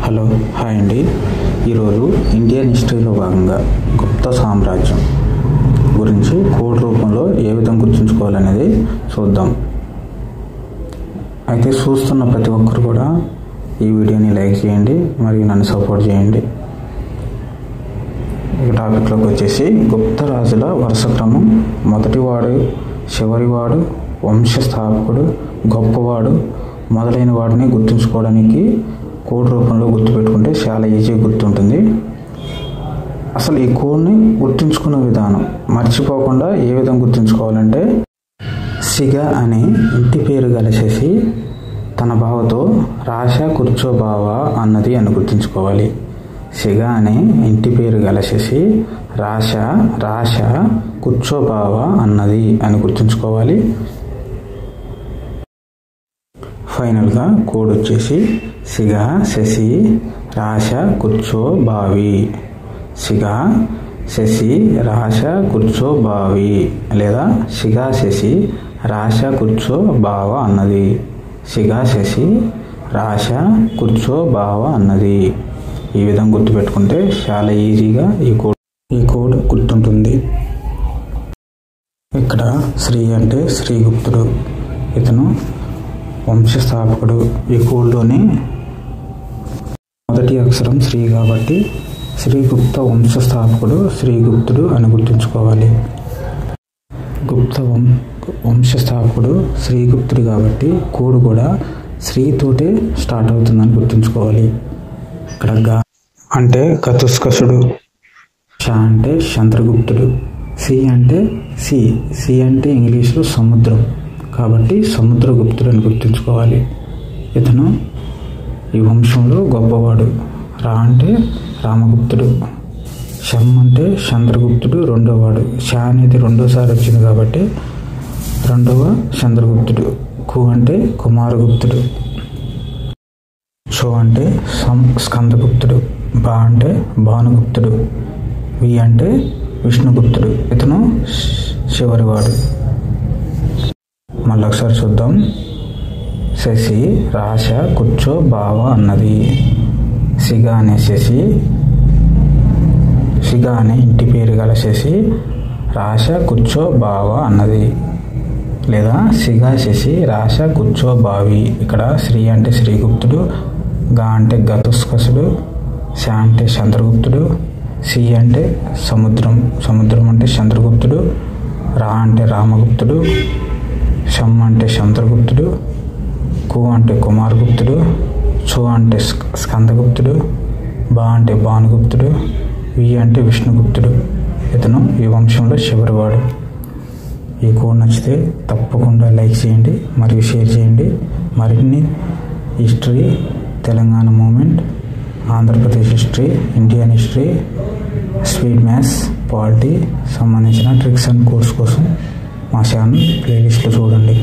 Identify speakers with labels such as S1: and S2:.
S1: Hello hi అండి. ఈరోజు Indian హిస్టరీలో భాగంగా గుప్తా సామ్రాజ్యం గురించి కోడ్ రూపంలో ఏ విధంగా గుర్తుంచుకోవాలనేది చూద్దాం. అయితే చూస్తున్న ప్రతి ఒక్కరు కూడా ఈ వీడియోని లైక్ చేయండి మరియు నన్ను సపోర్ట్ చేయండి. ఈ టాపిక్లోకి వచ్చేసి గుప్త రాజుల వరుస క్రమం, మొదటివాడు, చివరివాడు, వంశస్థాపకుడు, గొప్పవాడు మొదలైన వాడిని గుర్తుంచుకోవడానికి కోడ్ రూపంలో గుర్తుపెట్టుకుంటే చాలా ఈజీగా గుర్తుంటుంది. అసలు ఈ కోడ్ని గుర్తుంచుకున్న విధానం మర్చిపోకుండా ఏ విధంగా గుర్తుంచుకోవాలంటే, సిగ అనే ఇంటి పేరు కలిసేసి తన బావతో రాశా కూర్చో బావా అన్నది అని గుర్తుంచుకోవాలి. సిగ అనే ఇంటి పేరు కలిసేసి రాశా కూర్చో బావా అన్నది అని గుర్తుంచుకోవాలి. ఫైనల్గా కోడ్ వచ్చేసి సిగ శశి రాశ కూర్చో బావి, సిగ శశి రాశ కూర్చో బావి లేదా సిగ శశి రాశ కూర్చో బావ అన్నది, సిగ శశి రాశ కూర్చో బావ అన్నది. ఈ విధంగా గుర్తుపెట్టుకుంటే చాలా ఈజీగా ఈ కోడ్ గుర్తుంటుంది. ఇక్కడ శ్రీ అంటే శ్రీగుప్తుడు, ఇతను వంశస్థాపకుడు. ఈ కోడ్లోని మొదటి అక్షరం శ్రీ కాబట్టి శ్రీగుప్త వంశస్థాపకుడు శ్రీగుప్తుడు అని గుర్తుంచుకోవాలి. గుప్త వంశస్థాపకుడు శ్రీగుప్తుడు కాబట్టి కోడ్ కూడా శ్రీతోటే స్టార్ట్ అవుతుందని గుర్తుంచుకోవాలి. ఇక్కడ గా అంటే కతుస్కసుడు, ష అంటే చంద్రగుప్తుడు, సి అంటే సి అంటే ఇంగ్లీష్లో సముద్రం కాబట్టి సముద్రగుప్తుడు అని గుర్తుంచుకోవాలి. ఇతను ఈ వంశంలో గొప్పవాడు. రా అంటే రామగుప్తుడు, శం అంటే చంద్రగుప్తుడు రెండోవాడు. షా అనేది రెండోసారి వచ్చింది కాబట్టి రెండవ చంద్రగుప్తుడు. కు అంటే కుమారగుప్తుడు, చో అంటే స్కందగుప్తుడు, బా అంటే భానుగుప్తుడు, వి అంటే విష్ణుగుప్తుడు. ఇతను చివరివాడు. మళ్ళీ ఒకసారి చూద్దాం. శశి రాశ కూర్చో బావ అన్నది, సిగ అనే శశి సిగ అనే ఇంటి పేరు గల శశి రాశ కూర్చో బావ అన్నది లేదా సిగ శశి రాశ కూర్చో బావి. ఇక్కడ శ్రీ అంటే శ్రీగుప్తుడు, గా అంటే గతుస్కసుడు, శ అంటే చంద్రగుప్తుడు, సి అంటే సముద్రం అంటే చంద్రగుప్తుడు, రా అంటే రామగుప్తుడు, శం అంటే చంద్రగుప్తుడు, కు అంటే కుమారగుప్తుడు, చో అంటే స్కందగుప్తుడు, బా అంటే భానుగుప్తుడు, వి అంటే విష్ణుగుప్తుడు. ఇతను ఈ వంశంలో చివరివాడు. ఈ కోడ్ నచ్చితే తప్పకుండా లైక్ చేయండి మరియు షేర్ చేయండి. మరిన్ని history, Telangana movement, Andhra Pradesh history, Indian history, speed maths, polity సంబంధించిన ట్రిక్స్ అండ్ కోర్స్ కోసం మా ఛానల్ ప్లేలిస్ట్లో చూడండి.